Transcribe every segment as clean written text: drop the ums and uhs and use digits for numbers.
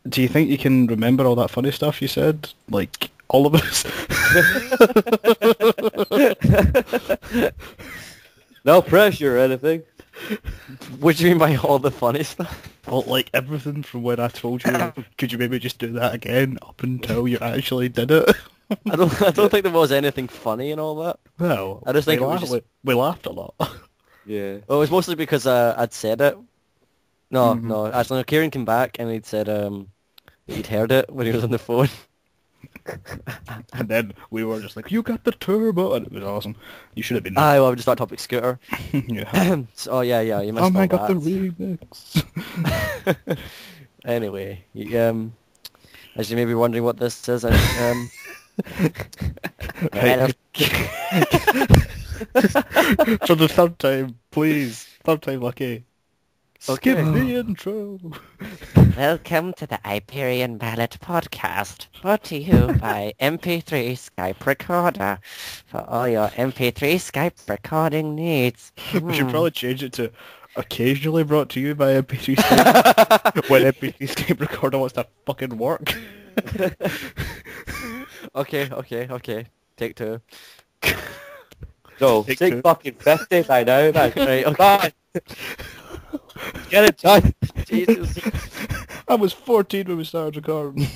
Do you think you can remember all that funny stuff you said? Like, all of us? No pressure or anything. What do you mean by all the funny stuff? Well, like, everything from when I told you, could you maybe just do that again up until you actually did it? I don't think there was anything funny in all that. Well, I just think we laughed a lot. Yeah. Well, it was mostly because I'd said it. No, actually, no, Kieran came back and he'd said that he'd heard it when he was on the phone. And then we were just like, you got the turbo, and it was awesome. You should have been Well, we just started Topic Scooter. Yeah. So, yeah, you missed all I that. got the remix. Anyway, as you may be wondering what this is, Right. For the third time, please. Third time lucky. Okay. Skip the intro. Welcome to the Iberian Podcast, brought to you by MP3 Skype Recorder, for all your MP3 Skype recording needs. We should probably change it to occasionally brought to you by MP3 Skype when MP3 Skype Recorder wants to fucking work. Okay. Take two. No, Take take two. fucking 50 by now, man. Right, okay. Get it done. Jesus. I was 14 when we started recording.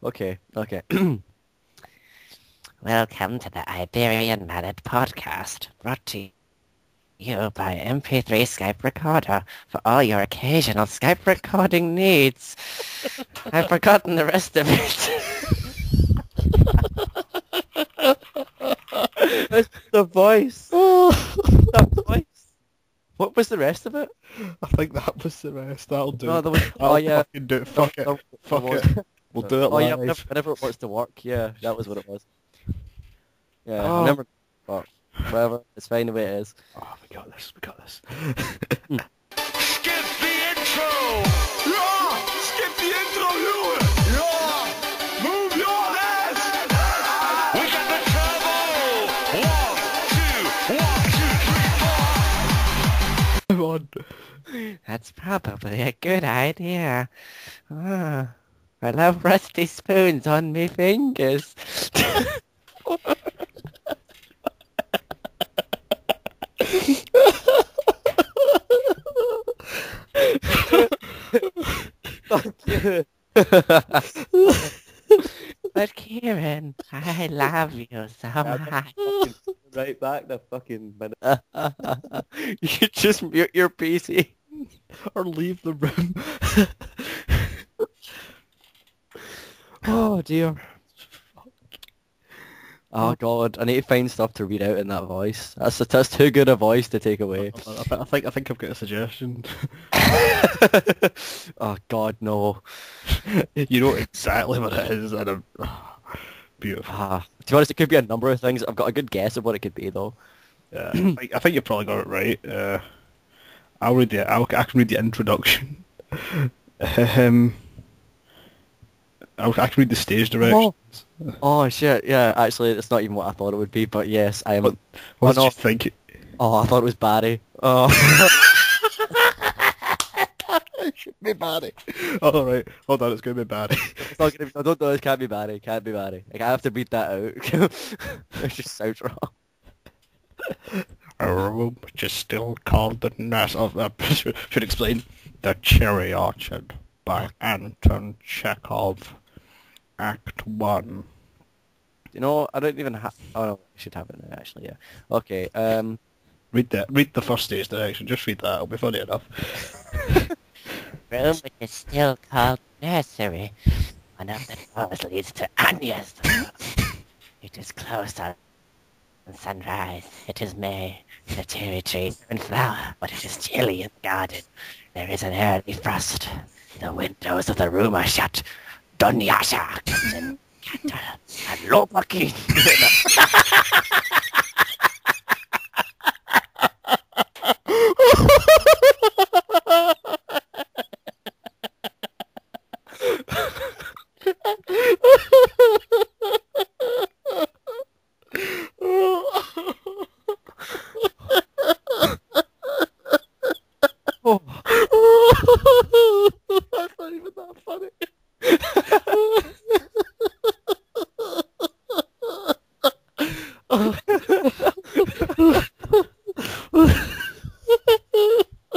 Okay. Welcome to the Iberian Podcast, brought to you by MP3 Skype Recorder, for all your occasional Skype recording needs. I've forgotten the rest of it. That's the voice. The voice. What was the rest of it? I think that was the rest. That'll do. No, there was... I'll yeah. fucking do it. Fuck it. Fuck was. it. We'll do it Yeah, live. whenever it wants to work. Yeah, that was what it was. Yeah, Oh. whenever... But whatever, it's fine the way it is. Oh, we got this. Skip the intro! Yeah! Skip the intro, you! Yeah! Move your ass! We got the turbo! 1, 2, 1, 2, 3, 4! Come on. That's probably a good idea. I love rusty spoons on me fingers. Fuck you. But Kieran, I love you so much. Right back the fucking minute. You just mute your PC. Or leave the room. Oh dear. Oh god, I need to find stuff to read out in that voice. That's too good a voice to take away. I think I've got a suggestion. Oh god, no. You know exactly what it is, and beautiful. To be honest, it could be a number of things. I've got a good guess of what it could be though. Yeah, I think you probably got it right. I can read the introduction. I can read the stage directions. Oh shit, yeah, actually it's not even what I thought it would be, but yes, I am... What did no. you think? Oh, I thought it was Barry. Oh. It should be Barry. Oh, right. Hold on, it's going to be Barry. It's not gonna be... I don't know, it can't be Barry. Like, I have to beat that out. It just sounds wrong. A room which is still called the nest of... should explain. The Cherry Orchard by Anton Chekhov. Act 1. You know, I don't even have... Oh no, I should have it now, actually, yeah. Okay, Read the first stage direction. Just read that. It'll be funny enough. Room which is still called nursery. One of the doors leads to Anya's door. It is closed on sunrise. It is May. The cherry trees are in flower, but it is chilly in the garden. There is an early frost. The windows of the room are shut. Dunyasha comes in candle and LOPAKHIN. even that funny.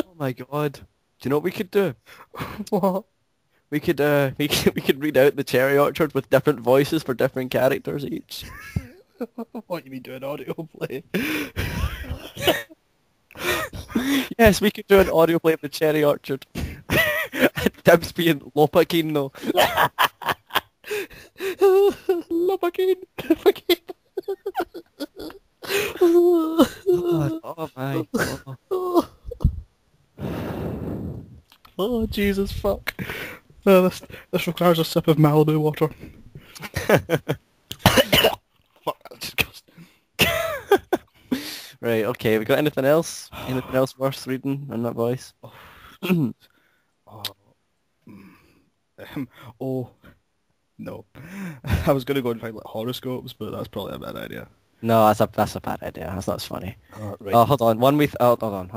Oh my god. Do you know what we could do? What? We could read out the Cherry Orchard with different voices for different characters each. What, you mean do an audio play? Yes, we could do an audio play of the Cherry Orchard. Dibs being LOPAKHIN though. LOPAKHIN. Oh my god. Oh, Jesus fuck. This requires a sip of Malibu water. Fuck, that's disgusting. Right, okay, we got anything else? Anything else worth reading in that voice? Oh, no. I was going to go and find like horoscopes, but that's probably a bad idea. No, that's a bad idea. That's not as funny. Right. Oh, hold on. Hold on.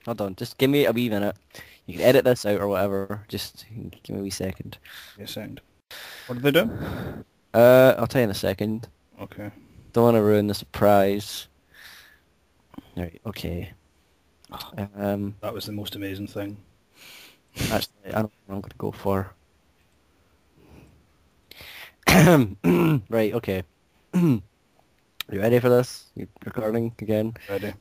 Hold on. Just give me a wee minute. You can edit this out or whatever. Just give me a wee second. Give me a second. What did they do? I'll tell you in a second. Okay. Don't want to ruin the surprise. Right, okay. That was the most amazing thing. Actually, I don't know what I'm going to go for. Right, okay. You ready for this? You recording again? Ready.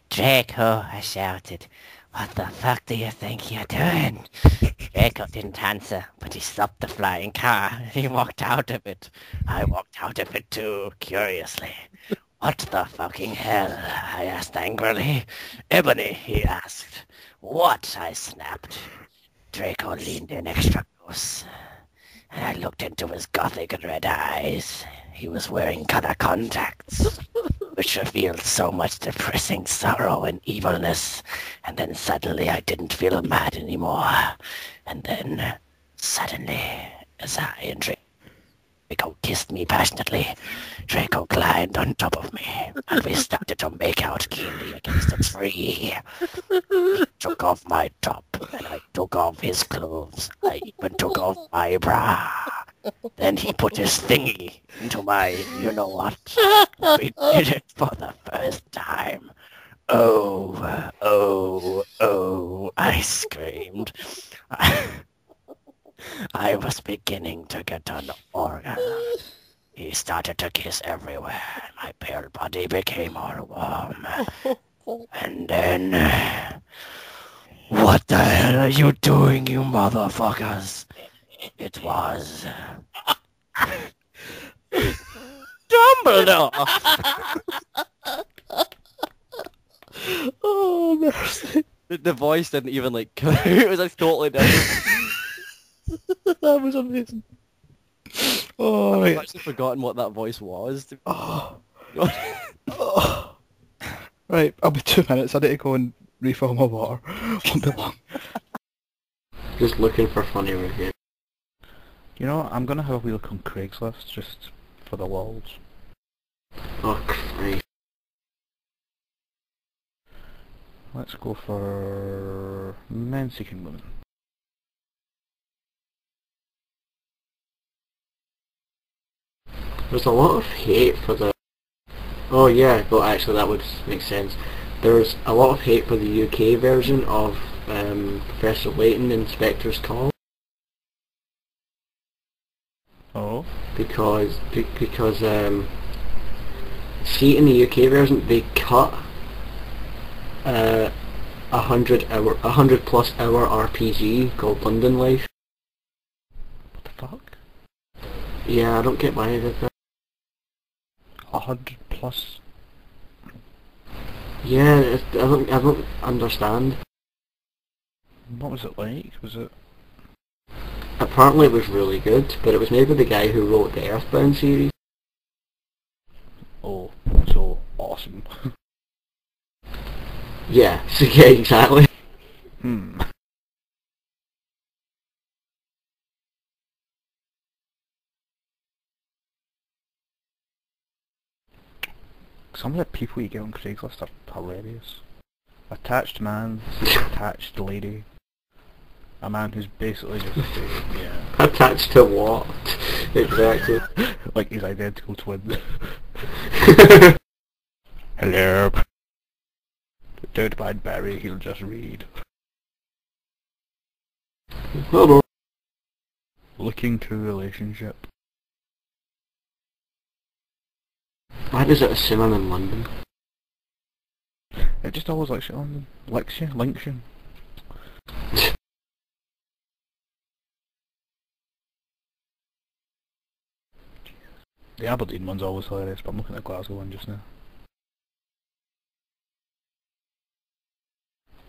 Draco, I shouted. What the fuck do you think you're doing? Draco didn't answer, but he stopped the flying car and he walked out of it. I walked out of it too, curiously. What the fucking hell? I asked angrily. Ebony, he asked. What? I snapped. Draco leaned in extra close, and I looked into his gothic red eyes. He was wearing color contacts, which revealed so much depressing sorrow and evilness. And then suddenly I didn't feel mad anymore. And then, suddenly, as I and Draco kissed me passionately, Draco climbed on top of me, and we started to make out keenly against a tree. He took off my top, and I took off his clothes. I even took off my bra. Then he put his thingy into my you-know-what. We did it for the first time. Oh, oh, oh, I screamed. I was beginning to get an orgasm. He started to kiss everywhere, and my pale body became all warm. And then... What the hell are you doing, you motherfuckers? It was... Dumbledore! Oh, mercy. The voice didn't even like it was like totally different. That was amazing. Oh, I've right. actually forgotten what that voice was. Oh. Oh. Right, I'll be 2 minutes. I need to go and refill my water. Won't be long. Just looking for funny reviews. You know, I'm gonna have a wee look on Craigslist just for the lulz. Oh Christ. Let's go for men seeking women. There's a lot of hate for the... Oh yeah, well actually that would make sense. There's a lot of hate for the UK version of Professor Layton, Inspector's Call. Oh? Because see, in the UK version they cut 100 plus hour RPG called London Life. What the fuck? Yeah, I don't get why they did that. 100 plus? Yeah, I don't understand. What was it like? Was it... Apparently it was really good, but it was maybe the guy who wrote the Earthbound series. Oh, so awesome. Yeah, so yeah, exactly. Hmm. Some of the people you get on Craigslist are hilarious. Attached man, attached lady. A man who's basically just yeah. Attached to what? Exactly. Like his identical twin. Hello. Don't mind Barry, he'll just read. Hello. Looking to relationship. Why does it assume I'm in London? It just always likes you on links you. The Aberdeen one's always hilarious, but I'm looking at the Glasgow one just now.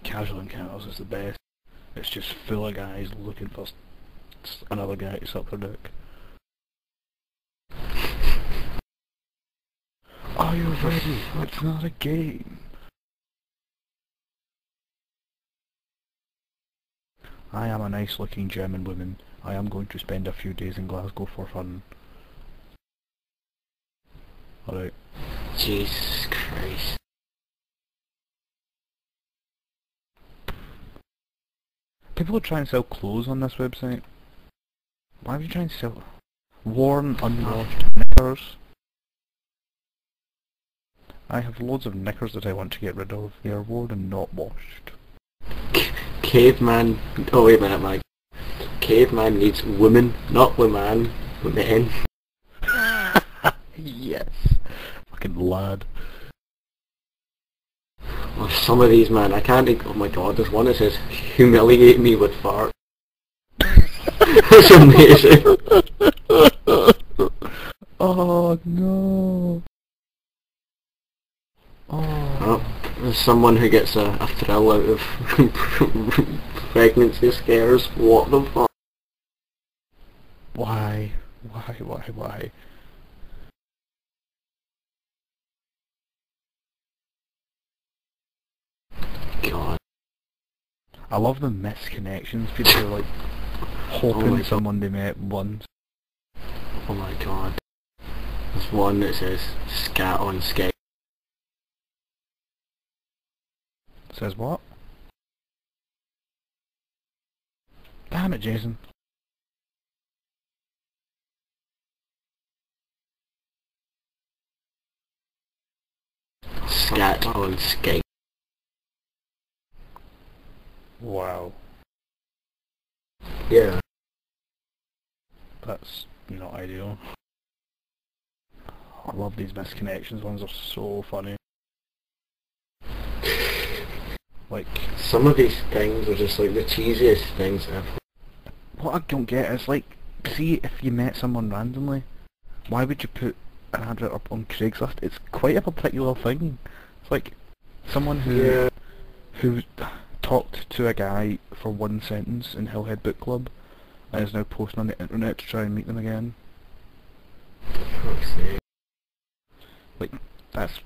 Casual encounters is the best. It's just full of guys looking for another guy to suck their dick. Are you ready? It's not a game. I am a nice looking German woman. I am going to spend a few days in Glasgow for fun. Alright. Jesus Christ. People are trying to sell clothes on this website. Why are you trying to sell worn, unwashed knickers? I have loads of knickers that I want to get rid of. They are worn and not washed. Caveman. Oh wait a minute, Mike. Caveman needs women, not women. Men. Yes. Fucking lad. Oh, some of these, man, I can't. Oh my god, there's one that says humiliate me with fart. That's amazing. Oh no. Oh, there's someone who gets a thrill out of pregnancy scares. What the fuck? Why? Why? God. I love the misconnections. People are like hoping my someone they met once. Oh my god. There's one that says scat on Skype. Says what? Damn it, Jason. Scat on Skype. Wow. Yeah. That's not ideal. I love these misconnections ones, are so funny. Like, Some of these things are just like the cheesiest things ever. what I don't get is like, see if you met someone randomly, why would you put an advert up on Craigslist? It's quite a particular thing. It's like someone who talked to a guy for one sentence in Hillhead Book Club and is now posting on the internet to try and meet them again. For fuck's sake. Like, that's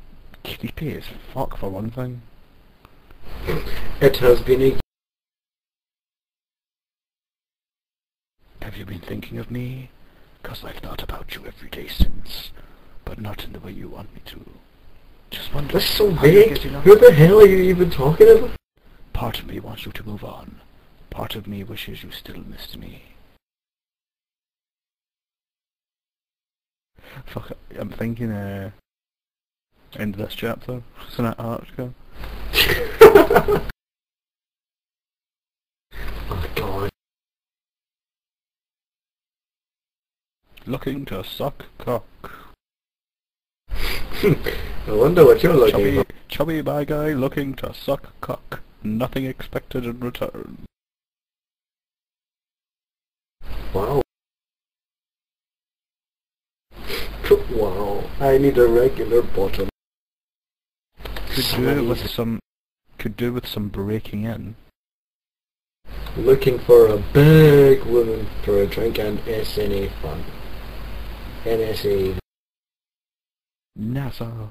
creepy as fuck for one thing. It has been a... Have you been thinking of me? 'Cause I've thought about you every day since, but not in the way you want me to. Just wondering. That's so how you're vague. getting on. Who the hell are you even talking about? Part of me wants you to move on. Part of me wishes you still missed me. Fuck, I'm thinking, end of this chapter. Isn't that article? Oh god. Looking to suck cock. I wonder what you're looking for. Chubby bad guy looking to suck cock. Nothing expected in return. Wow. Wow. I need a regular bottom. Could do with some breaking in. Looking for a big woman for a drink and SNA fun. NSA. NASA.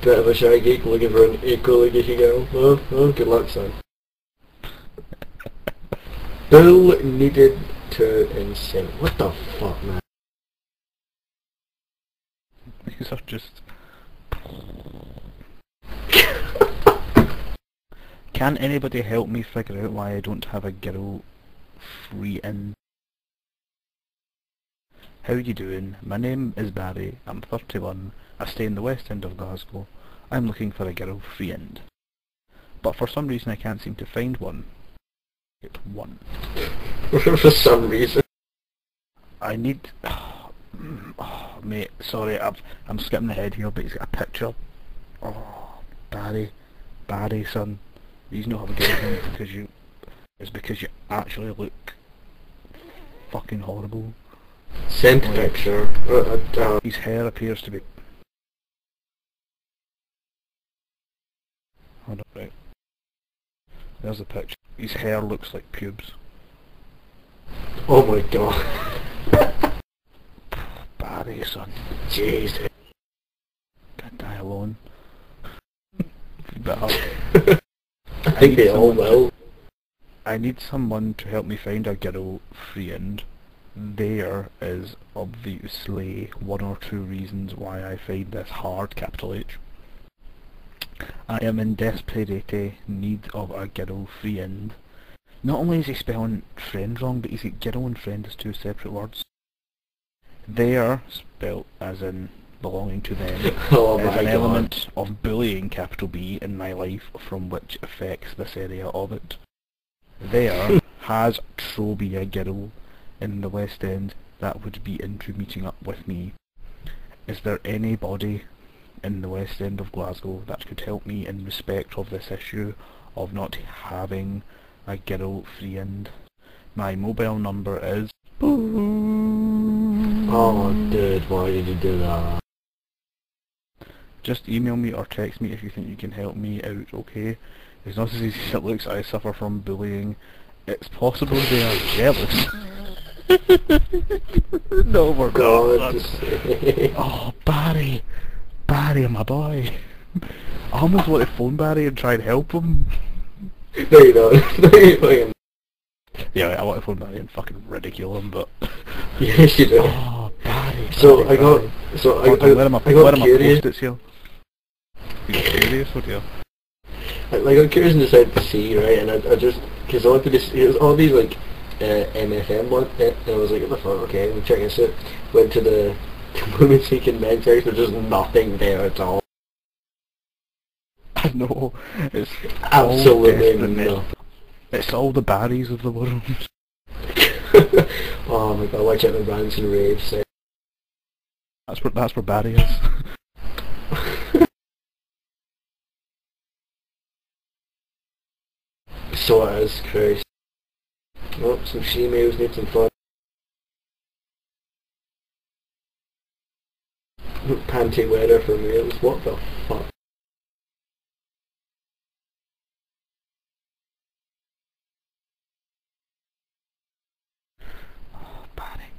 Bit of a shy geek looking for an equally geeky girl. Oh, good luck, son. Bill needed to insane. What the fuck, man? These are just Can anybody help me figure out why I don't have a girl free in? How you doing? My name is Barry. I'm 31. I stay in the West End of Glasgow. I'm looking for a girl free end. But for some reason I can't seem to find one. It's one. For some reason. I need... mate, sorry, I'm skipping ahead here, but he's got a picture. Oh, Barry, son. You not have a girlfriend because you... It's because you actually look fucking horrible. Sent picture. His hair appears to be... Hold on, right. There's the picture. His hair looks like pubes. Oh my god. Barry, son. Jeez. Can't die alone. But I think they all will. I need someone to help me find a girl friend. There is obviously one or two reasons why I find this hard, capital H. I am in desperate need of a girl friend. Not only is he spelling friend wrong, but he's got girl and friend as two separate words. They are spelt as in belonging to them. Oh There's my an god. element of bullying, capital B, in my life from which affects this area of it. There has to be a girl in the West End that would be into meeting up with me. Is there anybody in the West End of Glasgow that could help me in respect of this issue of not having a girl friend? My mobile number is... Oh dude, why did you do that? Just email me or text me if you think you can help me out, okay? It's not as easy as it looks. I suffer from bullying. It's possible they are jealous. No, we're God. not. Oh, Barry, my boy. I almost want to phone Barry and try and help him. No you don't. No you don't. Yeah, I want to phone Barry and fucking ridicule him, but... Yes you do. Oh, Barry. So Barry, I got, Barry. so I Hold on, where am I got curious. Post-its here? You curious? Oh dear. I got curious and decided to see, right, and I just, because I wanted to see, it was all these like MFM one, and I was like, what the fuck, okay, we'll check this out. Went to the women seeking men series, there's just nothing there at all. I know. It's Absolutely all no. It's all the Barrys of the world. Oh my god, watch out the rants and raves. That's where Barry is. So it is, Christ. Oh, some she-males need some fun. Panty weather for males, what the fuck? Oh, Barry.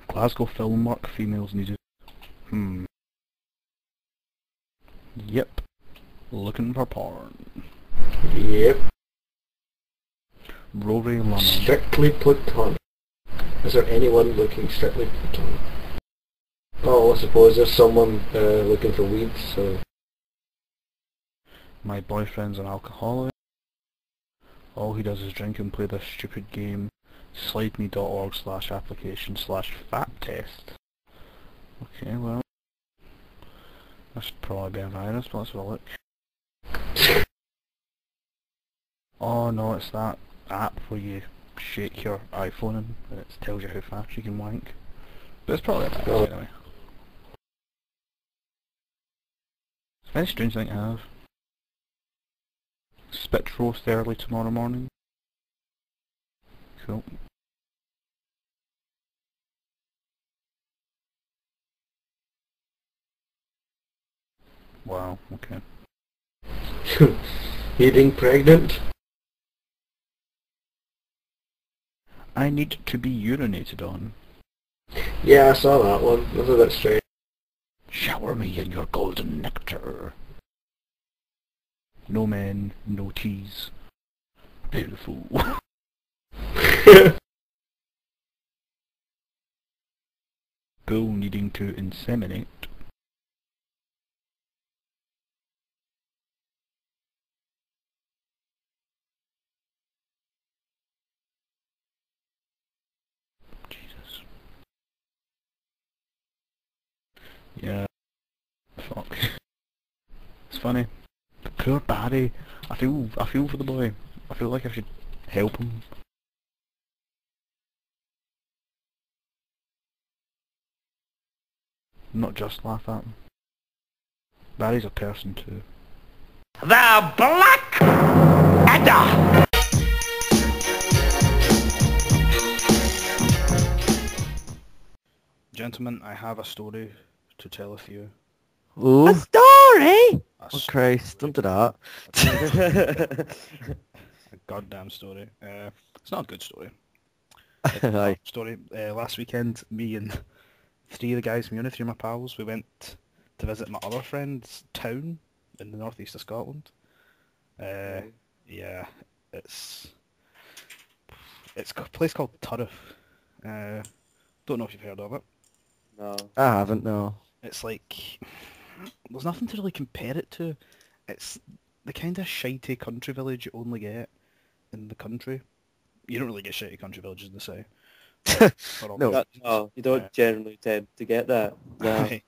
Glasgow film work, females needed. Yep. Looking for porn. Yep. Rory Lemon. Strictly platonic. Is there anyone looking strictly platonic? Oh, I suppose there's someone looking for weeds, so... My boyfriend's an alcoholic. All he does is drink and play this stupid game. slideme.org/application/fat test. Okay, well... that should probably be a virus, but let's have a look. Oh no, it's that app where you shake your iPhone and it tells you how fast you can wank. But it's probably a virus anyway. It's a very strange thing to have. Spit roast early tomorrow morning. Cool. Wow, okay. Getting pregnant? I need to be urinated on. Yeah, I saw that one. That's a bit strange. Shower me in your golden nectar. No men, no teas. Beautiful. bull needing to inseminate. Jesus. Yeah. Fuck. It's funny. But poor Barry. I feel for the boy. I feel like I should help him. Not just laugh at him. Barry's a person too. The Black Adder! Gentlemen, I have a story to tell with you. Ooh. Story? A Oh Christ, don't do that. a goddamn story. It's not a good story. Aye. Story. Last weekend, me and three of the guys from uni, three of my pals, we went to visit my other friend's town in the northeast of Scotland. Yeah, it's a place called Turriff. Don't know if you've heard of it. No. I haven't, no. It's like, there's nothing to really compare it to. It's the kind of shitey country village you only get in the country. You don't really get shitty country villages in the south. For No. obvious reasons. No, you don't generally tend to get that. No. Aye.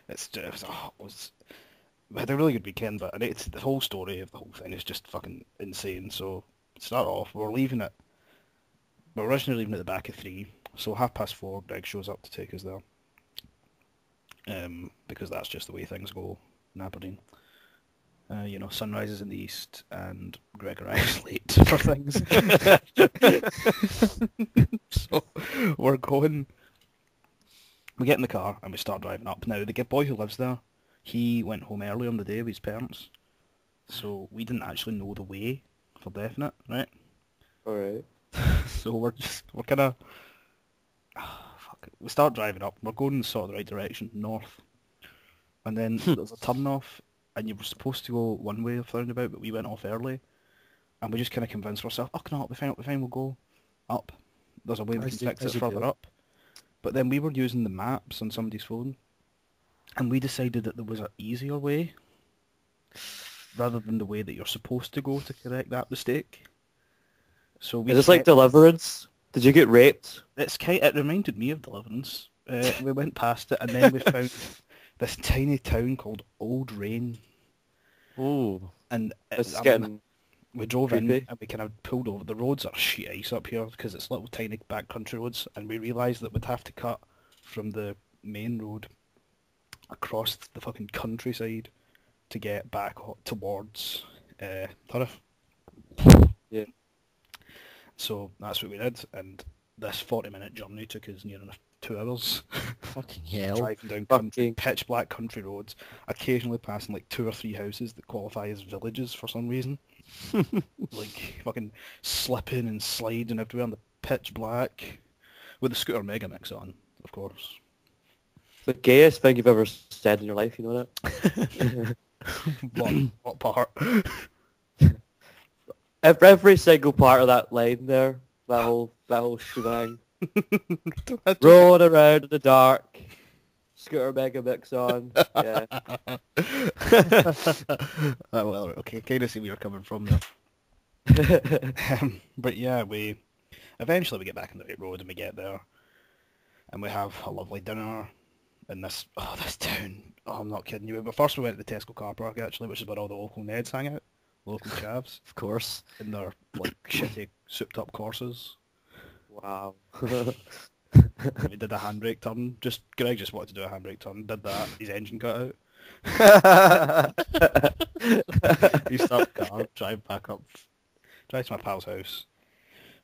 It's just, we had a really good weekend, but it's the whole story of the whole thing is just fucking insane. So, to start off, we're originally leaving at the back of 3, so 4:30, Greg shows up to take us there. Because that's just the way things go in Aberdeen. Sunrise is in the east, and Greg arrives late for things. So, we're going... We get in the car, and we start driving up. Now, the boy who lives there, he went home early on the day with his parents, so we didn't actually know the way for definite, right? Alright. So we're kind of... We start driving up, we're going in sort of the right direction, north. And then there's a turn off, and you were supposed to go one way of the roundabout, but we went off early. And we just kind of convinced ourselves, oh no, it'll be fine, we'll go up. There's a way we can fix it further up. But then we were using the maps on somebody's phone, and we decided that there was an easier way, rather than the way that you're supposed to go to correct that mistake. So we Is this like Deliverance? Did you get raped? It reminded me of Deliverance. We went past it, and then we found this tiny town called Old Rain. Ooh. And It's getting... we drove in, creepy. and we kind of pulled over. The roads are shit ice up here because it's little tiny backcountry roads, and we realised that we'd have to cut from the main road across the fucking countryside to get back towards Turriff. Yeah. So that's what we did, and this 40-minute journey took us near enough 2 hours. Fucking hell. Driving down Fucking- pitch black country roads, occasionally passing like 2 or 3 houses that qualify as villages for some reason. Like fucking slipping and sliding everywhere in the pitch black, with the Scooter Mega Mix on, of course. The gayest thing you've ever said in your life, you know that? What part? Every single part of that line there, that whole shebang. Rolling around in the dark, Scooter Mega Mix on, yeah. Well, okay, kind of see where you're coming from there. But yeah, we eventually get back on the right road, and we get there, and we have a lovely dinner in this town. Oh, I'm not kidding you. But first we went to the Tesco car park, actually, which is where all the local Neds hang out, local chavs, Of course. in their like shitty souped-up courses. Wow. We did a handbrake turn. Greg just wanted to do a handbrake turn. Did that. His engine cut out. He stopped the car, drive back up, drive to my pal's house,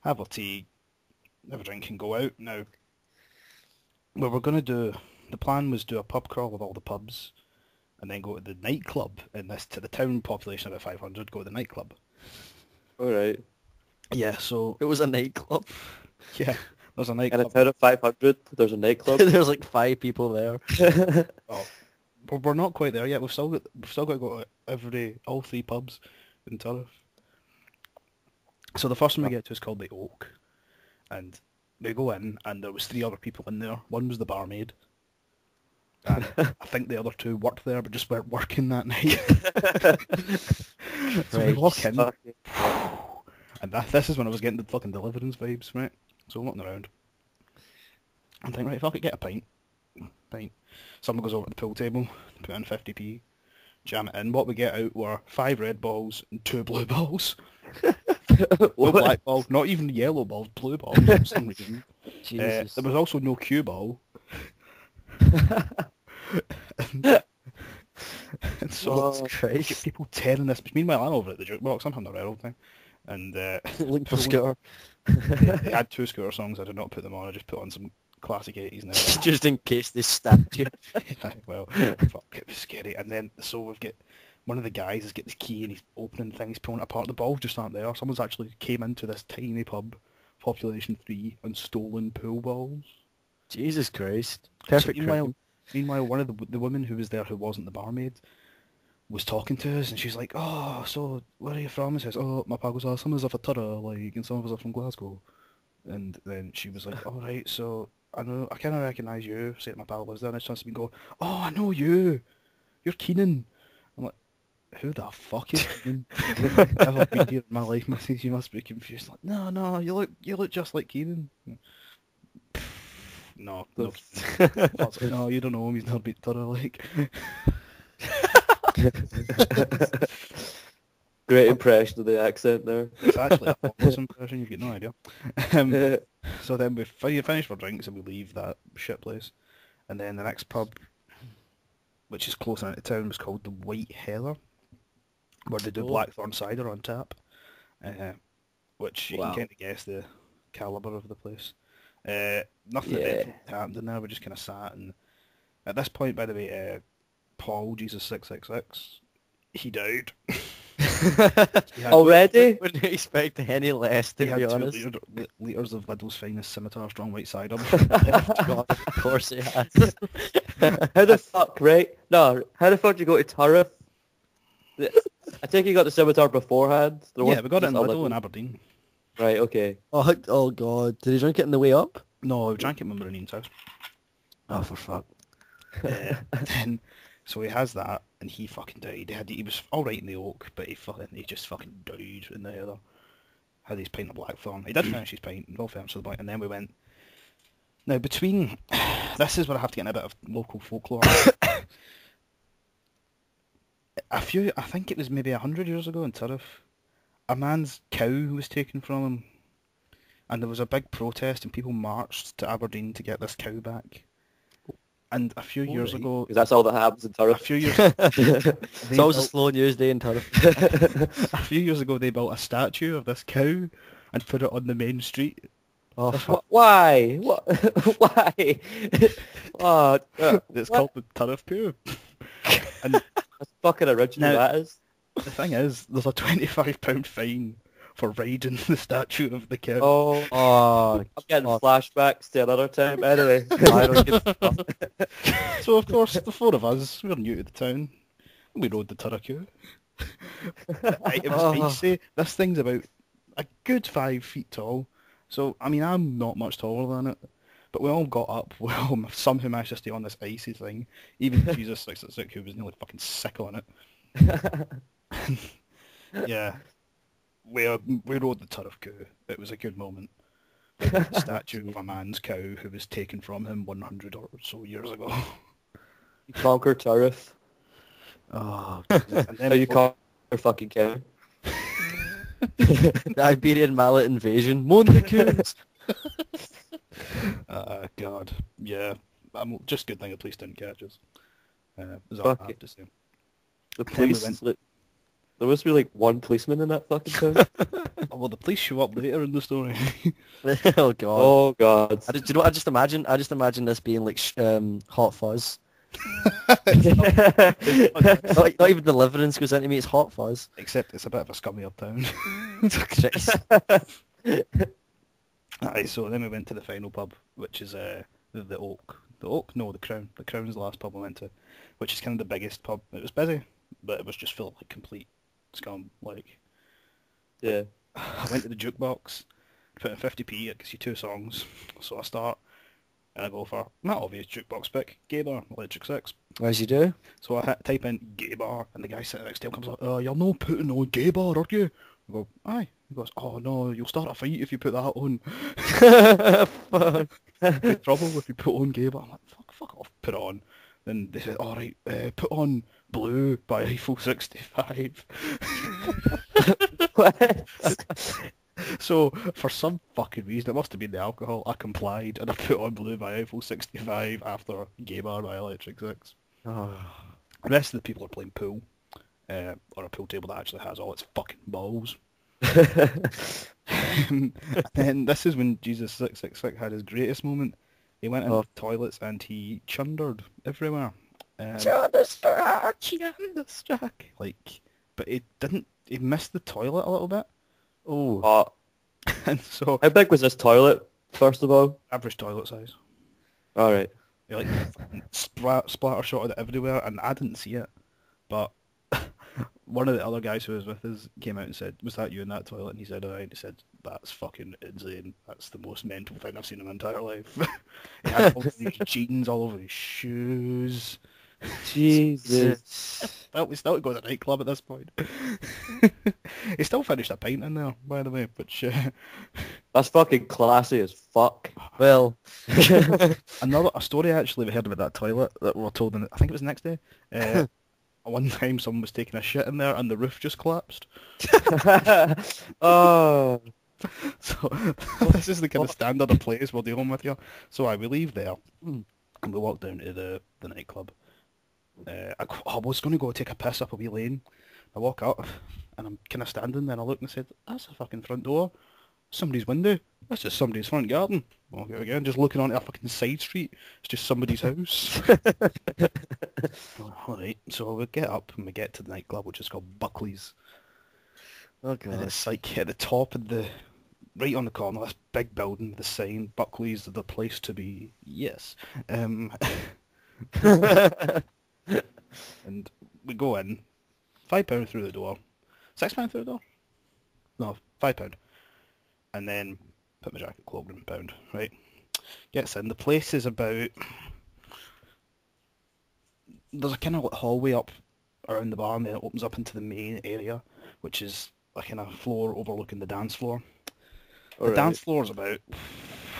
have a tea, have a drink, and go out. Now, what we're going to do, the plan was do a pub crawl of all the pubs, and then go to the nightclub to the town population of about 500, go to the nightclub. Alright. Yeah, so, It was a nightclub. yeah, there's a And a nightclub. town of 500, there's a nightclub. There's like 5 people there. Oh, but we're not quite there yet. We've still got to go to all 3 pubs in Turriff. So the first one we get to is called the Oak, and we go in, and there was 3 other people in there. One was the barmaid. And I think the other 2 worked there, but just weren't working that night. So we walk in, and this is when I was getting the fucking Deliverance vibes, right? So I'm walking around. I'm thinking, right, if I could get a pint. Someone goes over to the pool table, put in 50p, jam it in. What we get out were 5 red balls and 2 blue balls. No black balls, not even yellow balls, blue balls for some reason. Jesus. There was also no cue ball. and so you get people tearing this. Meanwhile, I'm over at the jukebox. I'm having a real thing. And Link for Scooter. they had 2 Scooter songs. I did not put them on. I just put on some classic 80s now. Just in case they stabbed you. Well, fuck, it was scary. And then, so we've got one of the guys has got the key and he's opening things, pulling it apart. The balls just aren't there. Someone's actually came into this tiny pub, population 3, and stolen pool balls. Jesus Christ. Perfect. So meanwhile, one of the women who was there, who wasn't the barmaid, was talking to us, and she's like, "Oh, so where are you from?" And says, "Oh, my pa goes, some of us are from Tara, like, and some of us are from Glasgow." And then she was like, "All right, so I kind of recognise you." Say that my pal lives there, and it's chance to me go, "Oh, I know you. You're Keenan." I'm like, "Who the fuck is Keenan?" I've been here in my life, Mrs. You must be confused. Like, no, you look just like Keenan. No, Keenan. No, you don't know him. He's not beat Tara, like. Great impression of the accent there. It's actually a flawless impression, you've got no idea. So then we finish our drinks and we leave that shit place. And then the next pub, which is close into town, was called the White Heather, where they do Blackthorn cider on tap. Which you can kind of guess the calibre of the place. Nothing happened in there, we just kind of sat. And at this point, by the way, Paul, Jesus 666, he died. Already? Wouldn't expect any less, to be honest. 2 litres of Lidl's finest scimitar strong white cider. God, of course he has. How the fuck, right? No, how the fuck did you go to Tariff? I think you got the scimitar beforehand. Yeah, we got it in Lidl in Aberdeen. Right, okay. Oh God, did he drink it on the way up? No, we drank it when we were in Ian's house. Oh, for fuck. Then, so he has that, and he fucking died. He was alright in the oak, but he just fucking died in the heather. Had his pint of Blackthorn. He did finish his pint, all fairness to the point, and then we went. Now, between... This is where I have to get in a bit of local folklore. I think it was maybe 100 years ago in Tariff, a man's cow was taken from him, and there was a big protest, and people marched to Aberdeen to get this cow back. And a few years ago... Because that's all that happens in Tariff. A few years... It's always a slow news day in Tariff. A few years ago, they built a statue of this cow and put it on the main street. Oh, fuck. Why? What? Why? Oh, It's called the Tariff Cow. And that's fucking original, Now- that is. the thing is, there's a £25 fine for riding the statue of the cow. Oh, I'm getting flashbacks to another time. Anyway. I don't give a fuck. So, of course, the 4 of us, we were new to the town, and we rode the Turrican. Right, it was icy. This thing's about a good 5 feet tall. So, I mean, I'm not much taller than it. But we all got up, we all somehow managed to stay on this icy thing. Even Jesus 666, who was nearly fucking sick on it. Yeah. We rode the Turf Cow. It was a good moment. A statue of a man's cow who was taken from him 100 or so years ago. You conquer Tariff. Oh, and then How you conquer fucking cow. The Iberian mallet invasion. Moan the coons. God, yeah. Just good thing the police didn't catch us. Is all Fuck I have it. to say. The Then we police... There must be like one policeman in that fucking town. Oh, well, the police show up later in the story. Oh God. Oh god. Do you know what I just imagine? I just imagine this being like Hot Fuzz. not even Deliverance goes into me, it's Hot Fuzz. Except it's a bit of a scummier town. Aye, so then we went to the final pub, which is the Oak. The Oak? No, the Crown. The Crown's the last pub we went to, which is kind of the biggest pub. It was busy, but it was just full of like complete scum. Like, Yeah. I went to the jukebox, put in 50p, it gives you 2 songs. So I start, and I go for my obvious jukebox pick, Gay Bar, Electric Six. As you do. So I type in Gay Bar, and the guy sitting next to him comes up, you're not putting on Gay Bar, are you? I go, aye. He goes, oh no, you'll start a fight if you put that on. Big trouble if you put on Gay Bar. I'm like, fuck off, put it on. Then they said, alright, put on Blue by Eiffel 65. What? So, for some fucking reason, it must have been the alcohol, I complied and I put on Blue by Eiffel 65 after Gay Bar by Electric Six. Oh. The rest of the people are playing pool, or a pool table that actually has all its fucking balls. And this is when Jesus 666 had his greatest moment. He went into the toilets and he chundered everywhere. Chunderstruck. Like, but he didn't. He missed the toilet a little bit. Oh. And so How big was this toilet, first of all? average toilet size. Alright. He like splatter shot it everywhere, and I didn't see it. But one of the other guys who was with us came out and said, "Was that you in that toilet?" And he said, "Aye." And he said, "That's fucking insane. That's the most mental thing I've seen in my entire life." He had all of his jeans all over his shoes. Jesus. Well, we still go to the nightclub at this point. He still finished a pint in there, by the way, which... That's fucking classy as fuck. Well. a story actually we heard about that toilet that we were told, I think it was the next day. One time someone was taking a shit in there and the roof just collapsed. Oh. So this is the kind of standard of place we're dealing with here. So we leave there and we walk down to the nightclub. I was going to go take a piss up a wee lane. I walk up and I'm kind of standing there and I look and I said, "That's the fucking front door. Somebody's window. That's just somebody's front garden." Walk out again, just looking onto a fucking side street. It's just somebody's house. Alright, so we get up and we get to the nightclub, which is called Buckley's. Okay. And it's like at the top of the... right on the corner, this big building with the sign, "Buckley's the place to be." Yes. And we go in, £5 through the door, £6 through the door? No, £5. And then put my jacket, clothing, £1, right? Gets in. The place is about... there's a kind of hallway up around the bar and then it opens up into the main area, which is a kind of floor overlooking the dance floor. The dance floor is about...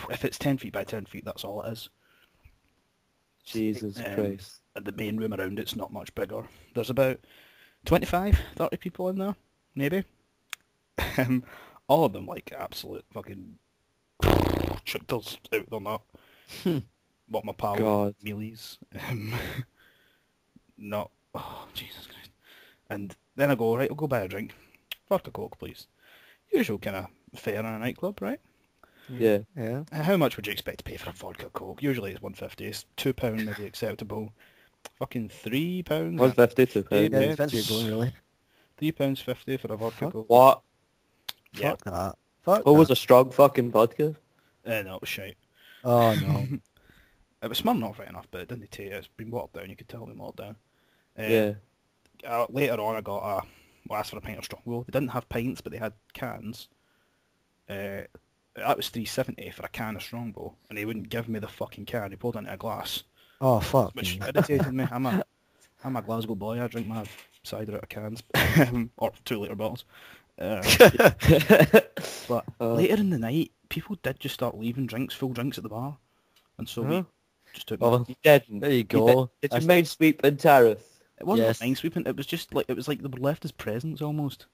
if it's 10 feet by 10 feet, that's all it is. Jesus Christ. And the main room around it's not much bigger. There's about 25, 30 people in there, maybe. All of them like absolute fucking chickers out there not. What my pal God. mealies. Not... oh, Jesus Christ. And then I go, right, I'll go buy a drink. Vodka Coke, please. Usual kind of fare in a nightclub, right? Yeah. Yeah. How much would you expect to pay for a vodka Coke? Usually it's £1.50. It's £2 maybe acceptable. Fucking £3. £1.50, £2. Yeah, depends where you're going, really. £3.50 for a vodka Coke. What? Yeah. Fuck that. Fuck What was that. a strong fucking vodka? No, it was shite. Oh, no. It was Smirnoff right enough, but it didn't taste. It's been watered down. You could tell it been watered down. Yeah. Later on, I asked for a pint of Strongbow. They didn't have pints, but they had cans. That was $3.70 for a can of Strongbow, and he wouldn't give me the fucking can. He poured it into a glass, Oh, fuck. which irritated me. I'm a Glasgow boy. I drink my cider out of cans, or 2-litre bottles. But later in the night, people did just start leaving full drinks at the bar, and so we just took. Oh, You didn't. there you go. Did you mind sweep in Tariff? It wasn't yes. minesweeping. It was just like they were left as presents almost.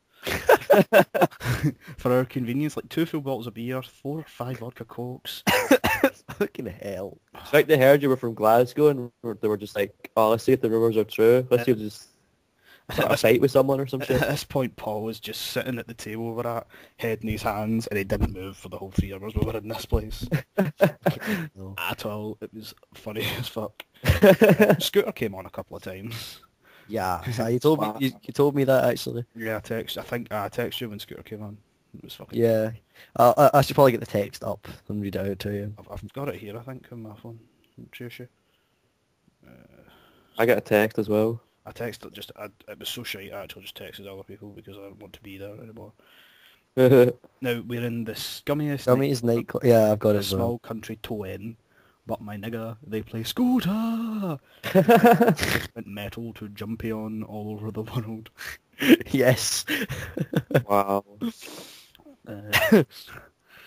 For our convenience, like 2 full bottles of beer, 4 or 5 vodka Cokes. Fucking hell. It's like they heard you were from Glasgow and they were just like, oh, let's see if the rumours are true. Let's see if just start a fight with someone or some At shit. this point, Paul was just sitting at the table with that, head in his hands, and he didn't move for the whole 3 hours we were in this place. No. At all. It was funny as fuck. Scooter came on a couple of times. Yeah, so you told me that actually. Yeah, I think I texted you when Scooter came on. It was fucking... Yeah, I should probably get the text up and read it out to you. I've got it here, I think, on my phone. Cheers. I got a text as well. I texted it it was so shite I actually just texted other people because I don't want to be there anymore. Now, we're in the scummiest Gummy's nightclub. Yeah, I've got a it as well. small country Toen, but my nigga, they play Scooter! Went metal to jumpy on all over the world. Yes. Wow. Uh,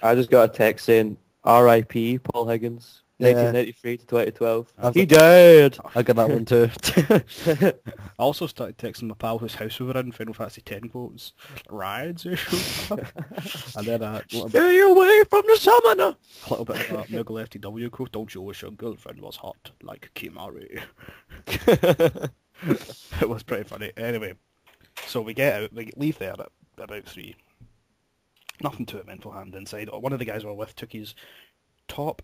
I just got a text saying R.I.P. Paul Higgins, Yeah. 1993 to 2012. I've He got- died. I got that one too. I also started texting my pal whose house we were in, Final Fantasy X quotes, rides, and then a little bit, Stay away from the summoner. of that Niggle FTW quote, don't you wish your girlfriend was hot like Kimari? It was pretty funny. Anyway, so we get out, we leave there at about 3. Nothing too eventful happened inside. One of the guys we were with took his top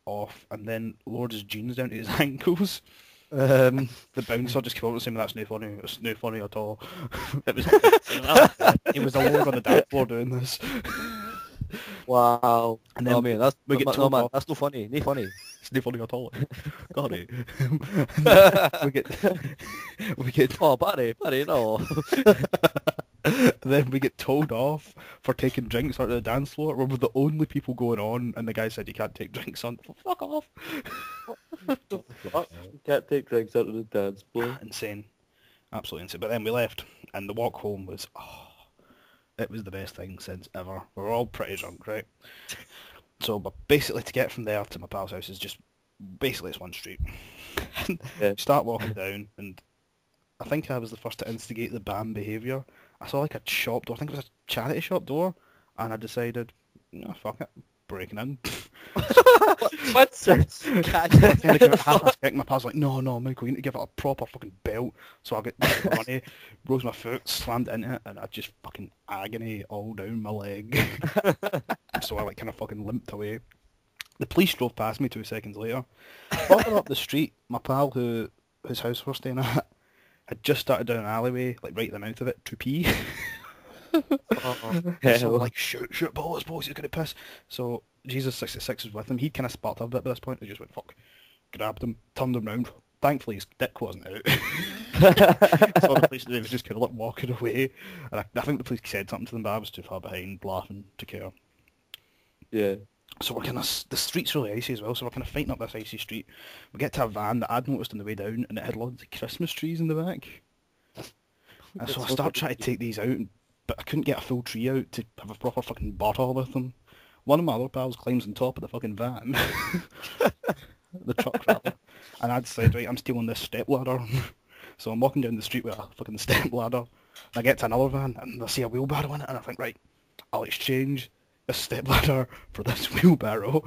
off and then lowered his jeans down to his ankles. The bouncer just came over and said, "That's no funny. It's no funny at all." It was he was alone on the dance floor doing this. Wow. And then No, man, that's we get no, told man, off. that's no funny. No funny. It's no funny at all. Got it. we get Oh, buddy, no. then we get told off for taking drinks out of the dance floor. We're the only people going on, and the guy said you can't take drinks on. Fuck off. You can't take drinks out of the dance floor. Insane. Absolutely insane. But then we left, and the walk home was, it was the best thing since ever. We were all pretty drunk, right? So, but basically to get from there to my pal's house is just, basically it's one street. Yeah. Start walking down, and I think I was the first to instigate the BAM behaviour. I saw like a shop door, I think it was a charity shop door, and I decided, fuck it, breaking in. What's that? I had to give it half a kick. My pal's like, no, Michael, you need to give it a proper fucking belt. So I got runny, rose my foot, slammed into it, and I just fucking agony all down my leg. So I like kind of fucking limped away. The police drove past me 2 seconds later. Walking up the street, my pal whose house we're staying at had just started down an alleyway, like right at the mouth of it, to pee. So we're like, shoot, boys, he's gonna piss. So Jesus 66 was with him. He'd kind of sparked up a bit by this point. He just went, fuck, grabbed him, turned him round. Thankfully his dick wasn't out. So the police, they was just kind of like walking away. And I think the police said something to them, but I was too far behind, laughing to care. Yeah. So we're kind of, the street's really icy as well, so we're kind of fighting up this icy street. We get to a van that I'd noticed on the way down, and it had loads of Christmas trees in the back. And so I start trying to take these out, but I couldn't get a full tree out to have a proper fucking bottle with them. One of my other pals climbs on top of the fucking van. The truck rather. And I decided, right, I'm stealing this step ladder. So I'm walking down the street with a fucking step ladder. And I get to another van, and I see a wheelbarrow in it, and I think, right, I'll exchange this step ladder for this wheelbarrow.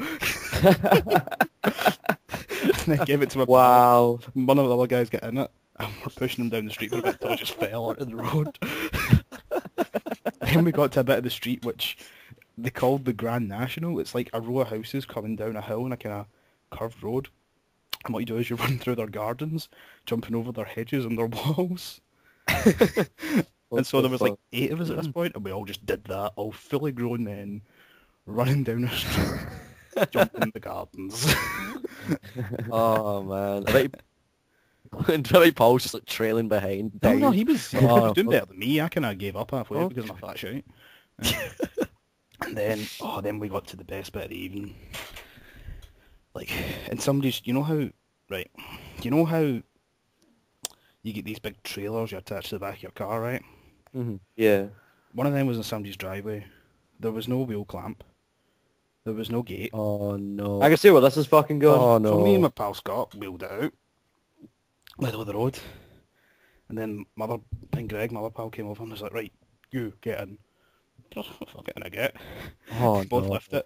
And I gave it to my pal. Wow. One of the other guys got in it, and we're pushing him down the street for a bit until it just fell onto the road. Then we got to a bit of the street which they called the Grand National. It's like a row of houses coming down a hill in a kind of curved road. And what you do is you run through their gardens, jumping over their hedges and their walls. And so there was like 8 of us at this point, and we all just did that, all fully grown men, running down the street, jumping in the gardens. Oh man, I bet Paul's just like trailing behind. No, he was Oh, doing better than me. I kind of gave up halfway because of my fat shite. And then we got to the best bit of the evening. Like, and somebody's, you know how you get these big trailers you attach to the back of your car, right? Mm-hmm. Yeah. One of them was in somebody's driveway. There was no wheel clamp. There was no gate. Oh no. I can see where this is fucking going. Oh no. So me and my pal Scott wheeled it out, middle of the road. And then Greg, my other pal, came over and was like, right, you get in. Fuck it, and I get. Oh Both no. lift it.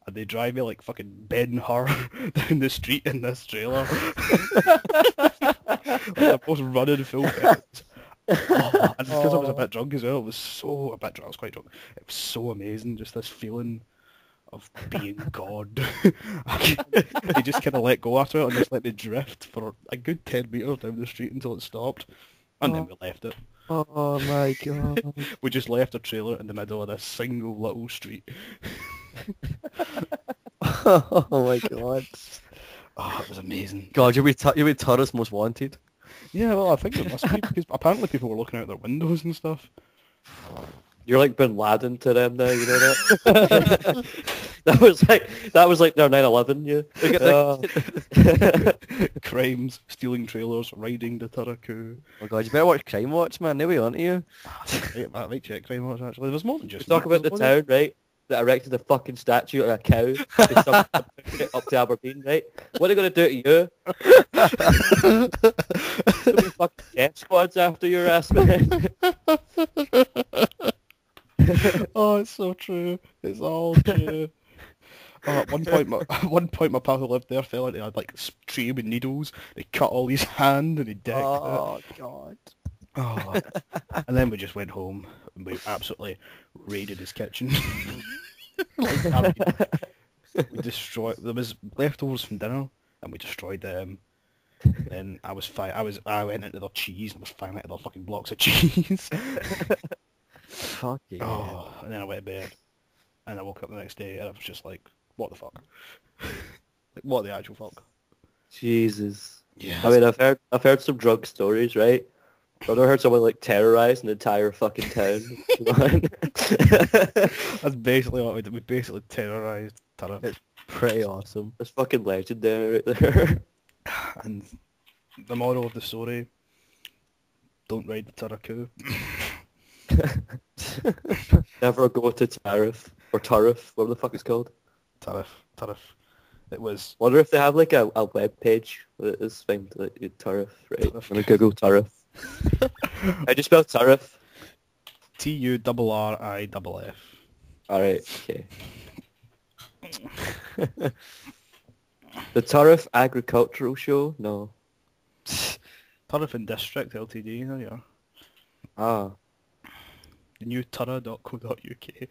And they drive me like fucking Ben-Hur down the street in this trailer. Like they're both running full pelt. Oh, and because I was a bit drunk as well, I was quite drunk. It was so amazing, just this feeling of being God. They just kind of let go after it and just let me drift for a good 10 metres down the street until it stopped. And then we left it. Oh my god. We just left a trailer in the middle of this single little street. Oh my god. Oh, it was amazing. God, you'll be tourist most wanted. Yeah, well, I think it must be, because apparently people were looking out their windows and stuff. You're like Bin Laden to them now, you know that? that was like their 9/11, yeah. Look at Crimes, stealing trailers, riding the Taraku. Oh god, you better watch Crime Watch, man. There we on to you. I might check Crime Watch actually. There's more than just. Talk about the town, right? That erected a fucking statue of a cow. They sucked it up to Aberdeen, right? What are they going to do to you? There'll be fucking death squads after your ass, man. Oh, it's so true. It's all true. At one point, my pal who lived there fell into a tree with needles. They cut all his hand and he decked it. Oh god. Oh. And then we just went home and we absolutely raided his kitchen. We destroyed. There was leftovers from dinner, and we destroyed them. Then I went into their cheese and was finding out their fucking blocks of cheese. Fuck yeah. Oh, and then I went to bed, and I woke up the next day, and I was just like, "What the fuck? What the actual fuck?" Jesus. Yeah. I mean, I've heard some drug stories, right? I've never heard someone terrorize an entire fucking town. That's basically what we did. We basically terrorised Tara. It's pretty awesome. That's fucking legendary right there. And the moral of the story: don't ride the Taraku. Never go to Tariff or Tariff, whatever the fuck it's called. Tariff. It was. Wonder if they have a web page that is named Tariff, right? I'm gonna Google Tariff. I just spelled Tariff. TURRIFF. Alright, okay. The Tariff Agricultural Show? No. Tariff and District Ltd. There you are. Ah. The new Turra.co.uk.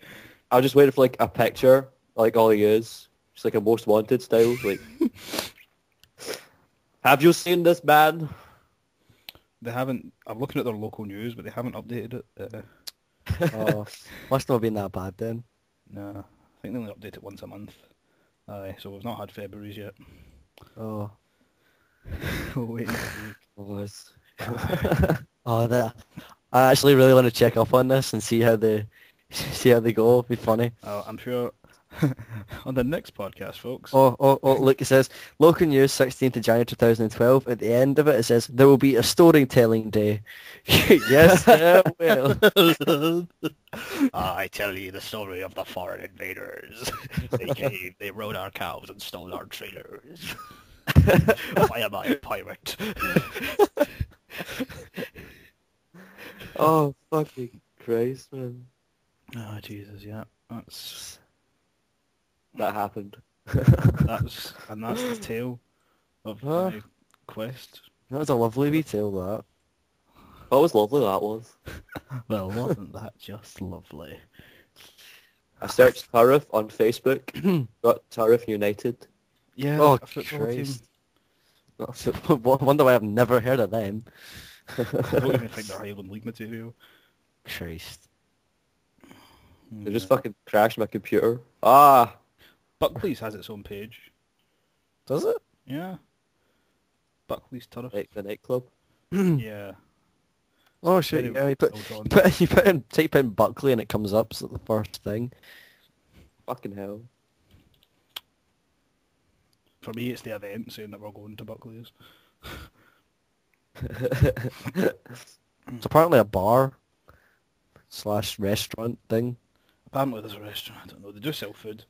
I was just waiting for a picture, all he is. Just a most wanted style. Have you seen this man? They haven't. I'm looking at their local news, but they haven't updated it. Oh, must not have been that bad then. No, I think they only update it once a month. Aye, so we've not had February's yet. Oh. Oh wait. Oh, that. I actually really want to check up on this and see how they go. It'd be funny. Oh, I'm sure. On the next podcast, folks. Oh, look, it says, local news, 16th of January 2012. At the end of it, it says, there will be a storytelling day. Yes, there will. I tell you the story of the foreign invaders. They came, they rode our cows and stole our trailers. Why am I a pirate? Oh, fucking Christ, man. Oh, Jesus, yeah. That happened. That's the tale of my quest. That was a lovely detail, that. What was lovely that was. Well, wasn't that just lovely? I searched Tariff on Facebook, got Tariff United. Yeah, Oh, a football team. Christ. Wonder why I've never heard of them. I don't even think they're Highland League material. Christ. They just fucking crashed my computer. Ah! Buckley's has its own page. Does it? Yeah. Buckley's Turf. Like the nightclub. Yeah. Oh shit, Very yeah, well done. you type in Buckley and it comes up, so the first thing. Fucking hell. For me, it's the event saying that we're going to Buckley's. It's apparently a bar / restaurant thing. Apparently there's a restaurant, I don't know. They do sell food.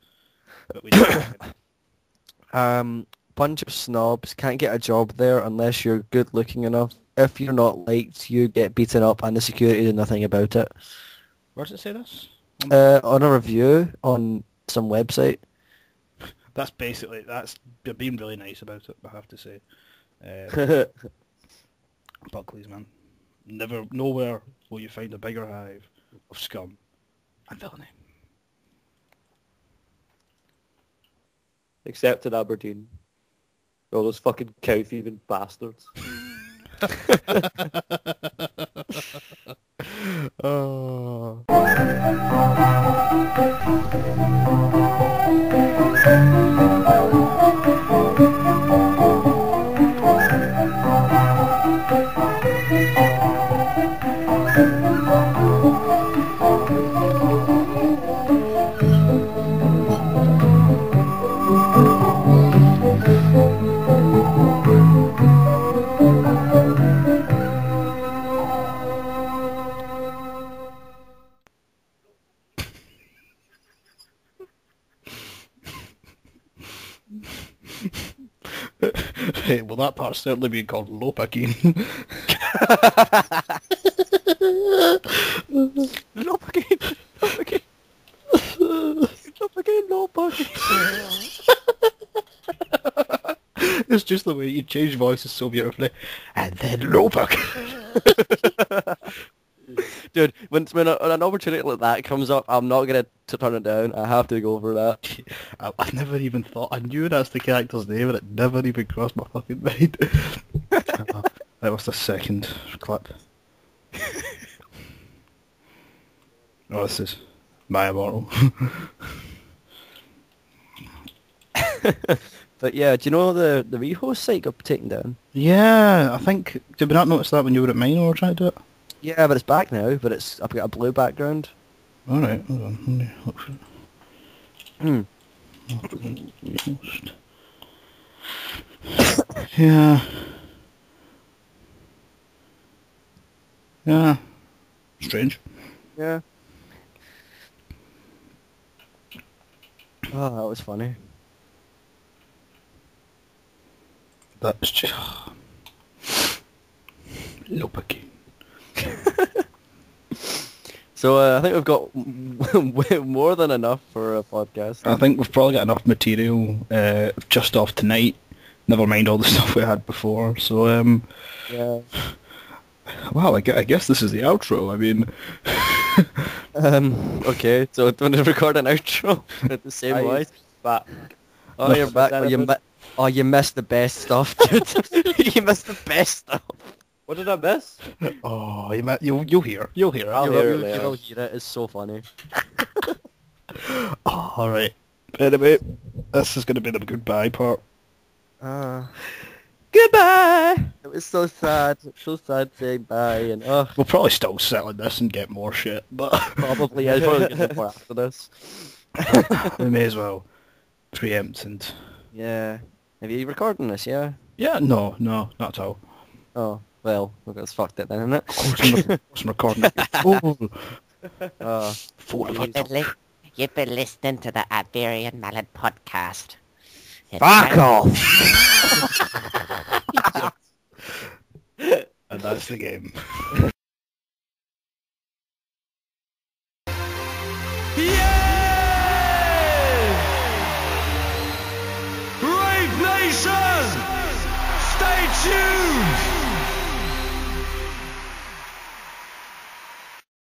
But we don't. Bunch of snobs, can't get a job there unless you're good looking enough. If you're not liked, you get beaten up and the security do nothing about it. Where does it say this? On a review on some website. That's basically, they're being really nice about it, I have to say. Buckley's, man. Nowhere will you find a bigger hive of scum and villainy. Except in Aberdeen. All those fucking cow thieving bastards. Oh. Well, that part's certainly being called LOPAKHIN. LOPAKHIN. LOPAKHIN. LOPAKHIN. It's just the way you change voices so beautifully. And then LOPAKHIN. Dude, when an opportunity like that comes up, I'm not going to turn it down. I have to go for that. I never even thought. I knew that's the character's name, and it never even crossed my fucking mind. That was the second clip. Oh, this is my immortal. But yeah, do you know the rehost site got taken down? Yeah, I think. Did we not notice that when you were at mine when we were trying to do it? Yeah, but it's back now. But I've got a blue background. All right, hold on. Let me look for it. Yeah. Yeah. Strange. Yeah. Oh, that was funny. That's just... LOPAKHIN. So I think we've got more than enough for a podcast. I think we've probably got enough material just off tonight. Never mind all the stuff we had before. So, Yeah. Well, I guess this is the outro. I mean... Okay, so do you want to record an outro at the same voice? Back. Oh, you're back. You missed the best stuff, dude. You missed the best stuff. What did I miss? Oh, you'll hear. You'll hear. I'll hear it later. You'll hear it. It's so funny. Oh, all right. Anyway, this is going to be the goodbye part. Goodbye! It was so sad. So sad saying bye, and We'll probably still sell on this and get more shit, but probably is. Probably gonna get more after this. we may as well preempt and... Yeah. Are you recording this, yeah? Yeah, no, not at all. Oh, well, it's fucked it then, isn't it? Of course I'm recording it. Oh, fool of a... You've been listening to the Iberian Podcast. Fuck off! And that's the game. Nation! Stay tuned!